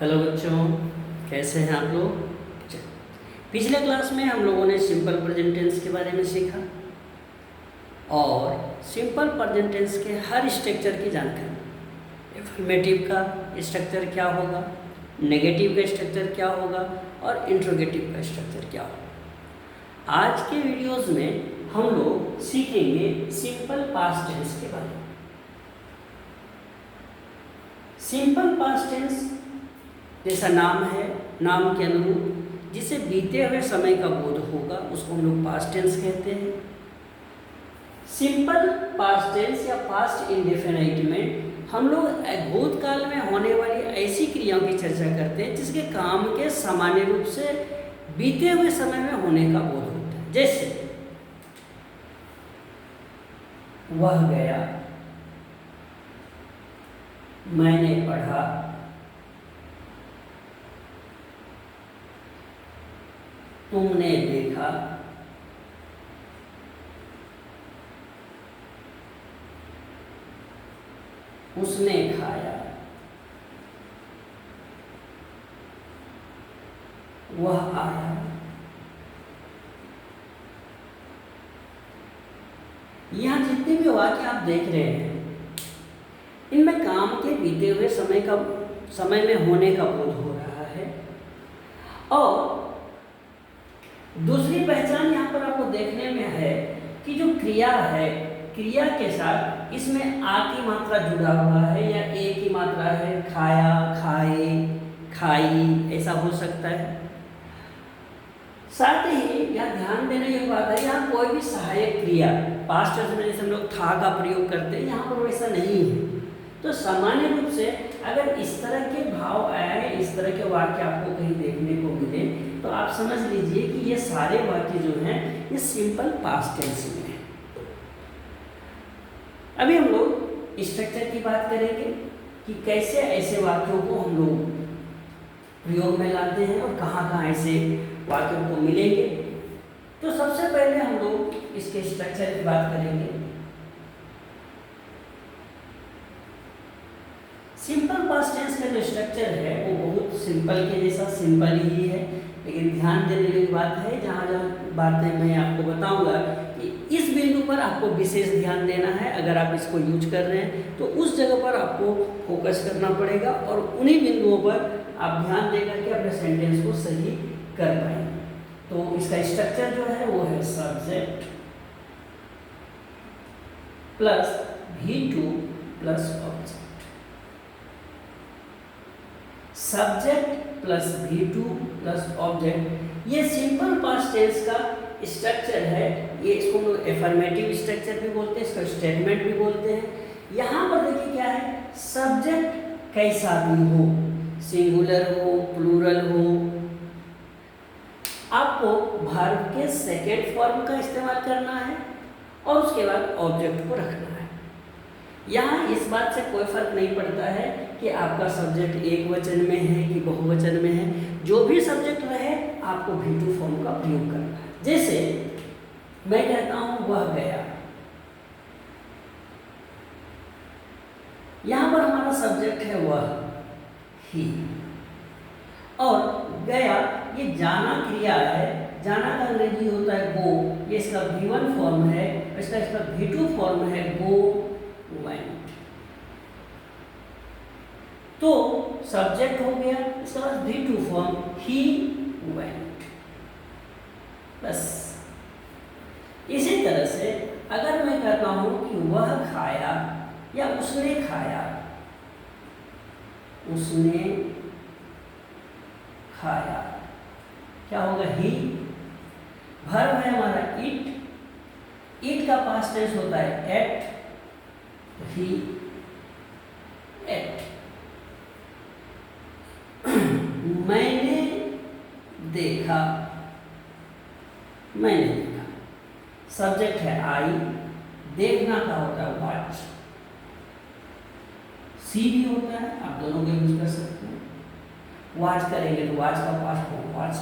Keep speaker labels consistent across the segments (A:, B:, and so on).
A: Hello बच्चों, कैसे हैं आप लोग। पिछले क्लास में हम लोगों ने सिंपल प्रेजेंट टेंस के बारे में सीखा और सिंपल प्रेजेंट टेंस के हर स्ट्रक्चर की जानकारी। एफर्मेटिव का स्ट्रक्चर क्या होगा, नेगेटिव का स्ट्रक्चर क्या होगा और इंट्रोगेटिव का स्ट्रक्चर क्या होगा। आज के वीडियोस में हम लोग सीखेंगे सिंपल पास्ट टेंस के बारे में। सिंपल पास्ट टेंस जैसा नाम है, नाम के अनुरूप जिसे बीते हुए समय का बोध होगा उसको हम लोग पास्ट टेंस कहते हैं। सिंपल पास्ट टेंस या पास्ट इंडेफिनाइट में हम लोग भूतकाल में होने वाली ऐसी क्रियाओं की चर्चा करते हैं जिसके काम के सामान्य रूप से बीते हुए समय में होने का बोध होता है। जैसे वह गया, मैंने पढ़ा, तुमने देखा, उसने खाया, वह आया। यहाँ जितने भी वाक्य आप देख रहे हैं इनमें काम के बीते हुए समय में होने का बोध हो रहा है। और दूसरी पहचान यहाँ पर आपको देखने में है कि जो क्रिया है, क्रिया के साथ इसमें आ की मात्रा जुड़ा हुआ है या ए की मात्रा है। खाया, खाए, खाई ऐसा हो सकता है। साथ ही यहाँ ध्यान देने की बात है, यहाँ कोई भी सहायक क्रिया पास्ट टेंस में जैसे हम लोग था का प्रयोग करते हैं यहाँ पर वैसा नहीं है। तो सामान्य रूप से अगर इस तरह के भाव आए, इस तरह के वाक्य आपको कहीं देखने को मिले तो आप समझ लीजिए कि ये सारे वाक्य जो हैं ये सिंपल पास्ट टेंस में है। अभी हम लोग स्ट्रक्चर की बात करेंगे कि कैसे ऐसे वाक्यों को हम लोग प्रयोग में लाते हैं और कहाँ कहाँ ऐसे वाक्यों को मिलेंगे। तो सबसे पहले हम लोग इसके स्ट्रक्चर की बात करेंगे। सिंपल पास्ट टेंस का जो स्ट्रक्चर है वो बहुत सिंपल के जैसा सिंपल ही है, लेकिन ध्यान देने की बात है, जहाँ जहाँ बातें मैं आपको बताऊंगा कि इस बिंदु पर आपको विशेष ध्यान देना है। अगर आप इसको यूज कर रहे हैं तो उस जगह पर आपको फोकस करना पड़ेगा और उन्हीं बिंदुओं पर आप ध्यान देकर के अपने सेंटेंस को सही कर पाएंगे। तो इसका स्ट्रक्चर जो है वो है subject plus V2 plus object. Subject plus V2 plus object, ये सिंपल पास्ट टेंस का स्ट्रक्चर है। ये इसको हम लोग एफर्मेटिव स्ट्रक्चर भी बोलते हैं, इसका स्टेटमेंट भी बोलते हैं। यहाँ पर देखिए क्या है, सब्जेक्ट कैसा भी हो, सिंगुलर हो, प्लूरल हो, आपको वर्ब के सेकेंड फॉर्म का इस्तेमाल करना है और उसके बाद ऑब्जेक्ट को रखना है। यहाँ इस बात से कोई फर्क नहीं पड़ता है कि आपका सब्जेक्ट एक वचन में है कि बहुवचन में है। जो भी सब्जेक्ट रहे आपको V2 फॉर्म का प्रयोग करना है। जैसे मैं कहता हूं वह गया, यहाँ पर हमारा सब्जेक्ट है वह, ही, और गया ये जाना क्रिया है। जाना का अंग्रेजी होता है गो, ये इसका V1 फॉर्म है, इसका V2 फॉर्म है गो वेंट। तो सब्जेक्ट हो गया, इसका बाद V2 फॉर्म ही वेंट। बस इसी तरह से अगर मैं कहता हूं कि वह खाया या उसने खाया, उसने खाया, क्या होगा, ही। वर्ब है हमारा इट, इट का पास्ट टेंस होता है एट, ही एट। मैंने देखा, मैंने देखा, सब्जेक्ट है आई, देखना का होता है वॉच, सी भी होता है, आप दोनों को यूज कर सकते हैं। वॉच करेंगे तो वॉच का पास्ट फॉर्म वॉच,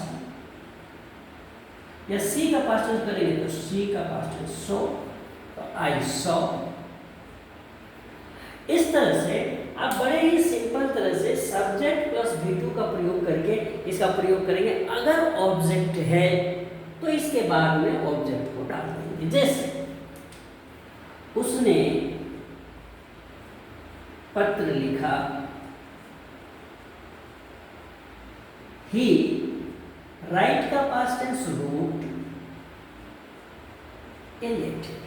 A: या सी का पास्ट टेंस करेंगे तो सी का पास्ट टेंस सो, तो आई सॉ। इस तरह से आप बड़े ही सिंपल तरह से सब्जेक्ट प्लस V2 इसका प्रयोग करेंगे। अगर ऑब्जेक्ट है तो इसके बाद में ऑब्जेक्ट को डाल देंगे। जैसे उसने पत्र लिखा, ही राइट का past tense wrote a letter.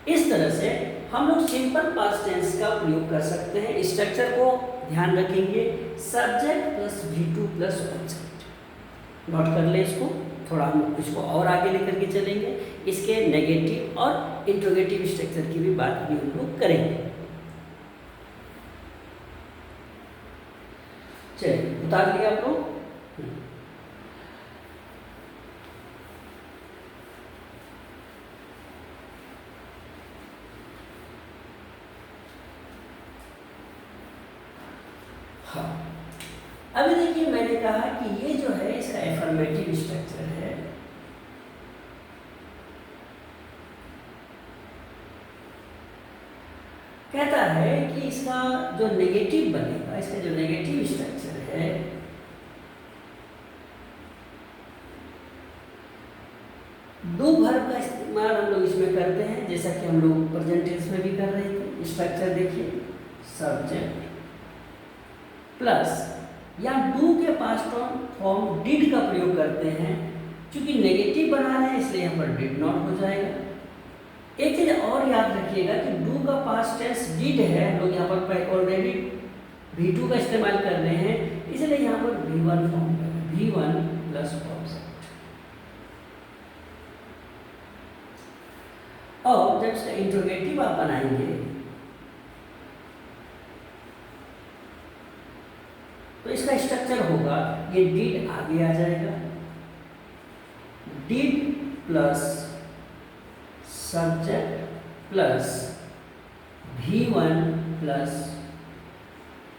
A: इस तरह से हम लोग सिंपल पास्ट टेंस का प्रयोग कर सकते हैं। स्ट्रक्चर को ध्यान रखेंगे, subject plus V2 plus object. Note कर ले इसको, थोड़ा हम इसको और आगे लेकर के चलेंगे। इसके नेगेटिव और इंट्रोगेटिव स्ट्रक्चर की भी बात भी हम लोग करेंगे। चलिए उतार लिया आप लोग। हाँ, अभी देखिए मैंने कहा कि ये जो है इसका एफर्मेटिव स्ट्रक्चर है। कहता है कि इसका जो नेगेटिव बनेगा, इसका जो नेगेटिव स्ट्रक्चर है, दो वर्ब का इस्तेमाल हम लोग इसमें करते हैं, जैसा कि हम लोग प्रेजेंट टेंस में भी कर रहे थे। स्ट्रक्चर देखिए, सब्जेक्ट प्लस या डू के पास्ट फॉर्म डिड का प्रयोग करते हैं। क्योंकि नेगेटिव बना रहे हैं इसलिए यहाँ पर डिड नॉट हो जाएगा। एक चीज और याद रखिएगा कि डू का पास्ट टेंस डिड है, हम लोग यहाँ पर ऑलरेडी V2 का इस्तेमाल कर रहे हैं, इसलिए यहाँ पर V1 फॉर्म करें, V1 प्लस ऑब्जेक्ट। और जब इसका इंट्रोगेटिव आप बनाएंगे तो इसका स्ट्रक्चर होगा, ये डिड आगे आ जाएगा, did plus subject plus V1 plus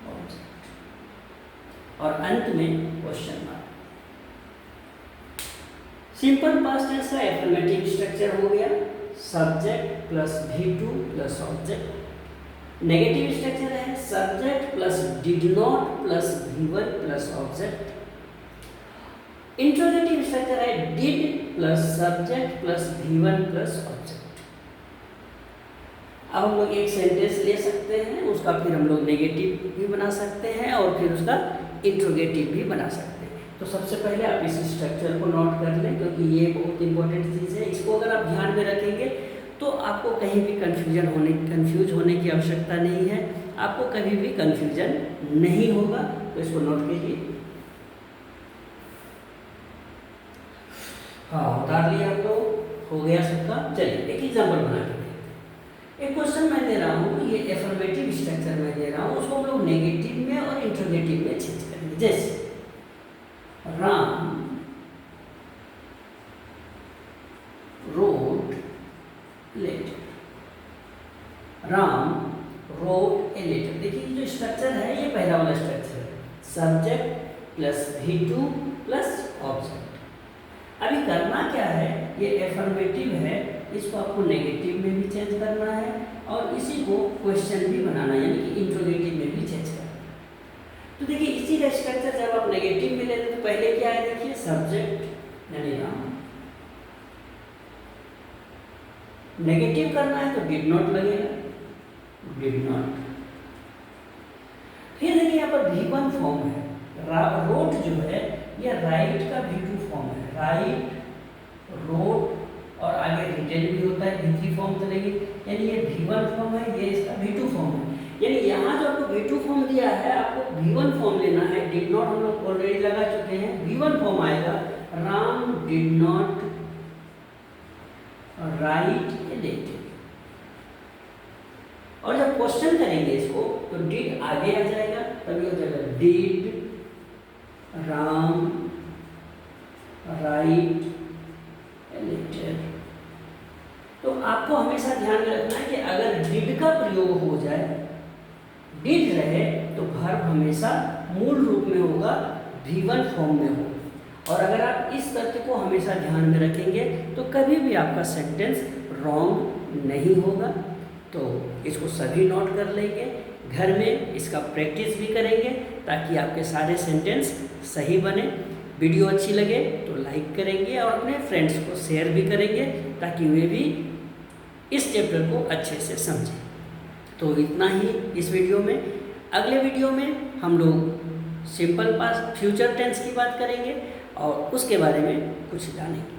A: object और अंत में question mark. Simple past tense का एफर्मेटिव स्ट्रक्चर हो गया, subject plus V2 plus object. Negative structure है subject plus did not plus V1 plus object. Interrogative structure है did plus subject plus V1 plus object. अब हम लोग एक sentence ले सकते हैं, उसका फिर हम लोग नेगेटिव भी बना सकते हैं और फिर उसका इंट्रोगेटिव भी बना सकते हैं। तो सबसे पहले आप इस स्ट्रक्चर को नोट कर लें, क्योंकि ये बहुत इंपॉर्टेंट चीज़ है। इसको अगर आप ध्यान में रखेंगे तो आपको कहीं भी कंफ्यूज होने की आवश्यकता नहीं है, आपको कभी भी कंफ्यूजन नहीं होगा। तो इसको नोट कीजिए। हाँ, उतार लिया आपको, हो गया सबका। चलिए एक एग्जाम्पल बना के देखते हैं। एक क्वेश्चन मैं दे रहा हूँ, ये एफर्मेटिव स्ट्रक्चर मैं दे रहा हूँ, उसको हम लोग नेगेटिव में और इंट्रोगेटिव में चेंज करेंगे। जैसे Ram wrote letter, Ram wrote a letter. देखिए जो स्ट्रक्चर है ये पहला वाला स्ट्रक्चर है, subject plus V2 plus object. अभी करना क्या है, ये एफर्मेटिव है, इसको आपको नेगेटिव में भी चेंज करना है और इसी को क्वेश्चन भी बनाना है, यानी कि इंट्रोगेटिव में भी चेंज करना है। तो देखिए इसी का स्ट्रक्चर जब आप नेगेटिव में लेते तो पहले क्या है, देखिए सब्जेक्ट यानी राम, नेगेटिव करना है तो डिड नॉट लगेगा, डिड नॉट। फिर देखिए यहाँ पर V1 फॉर्म है, रोट जो है ये राइट का V2 फॉर्म है, राइट रोट और आगे रिटेन भी होता है, V3 फॉर्म चलेगी, यानी ये V1 फॉर्म है, ये इसका V2 फॉर्म है। यानी यहाँ जो आपको V2 फॉर्म दिया है आपको V1 फॉर्म लेना है, डिड नॉट हम लोग ऑलरेडी लगा चुके हैं, V1 फॉर्म आएगा, Ram did not write a letter. और जब क्वेश्चन करेंगे इसको तो डिड आगे आ जाएगा, तभी हो जाएगा did Ram write a letter. तो आपको हमेशा ध्यान में रखना है कि अगर डिड का प्रयोग हो जाए, डिड रहे तो वर्ब हमेशा मूल रूप में होगा, V1 फॉर्म में होगा। और अगर आप इस तथ्य को हमेशा ध्यान में रखेंगे तो कभी भी आपका सेंटेंस रॉन्ग नहीं होगा। तो इसको सभी नोट कर लेंगे। घर में इसका प्रैक्टिस भी करेंगे ताकि आपके सारे सेंटेंस सही बने। वीडियो अच्छी लगे तो लाइक करेंगे और अपने फ्रेंड्स को शेयर भी करेंगे ताकि वे भी इस चैप्टर को अच्छे से समझें। तो इतना ही इस वीडियो में। अगले वीडियो में हम लोग सिंपल पास्ट फ्यूचर टेंस की बात करेंगे और उसके बारे में कुछ जानेंगे।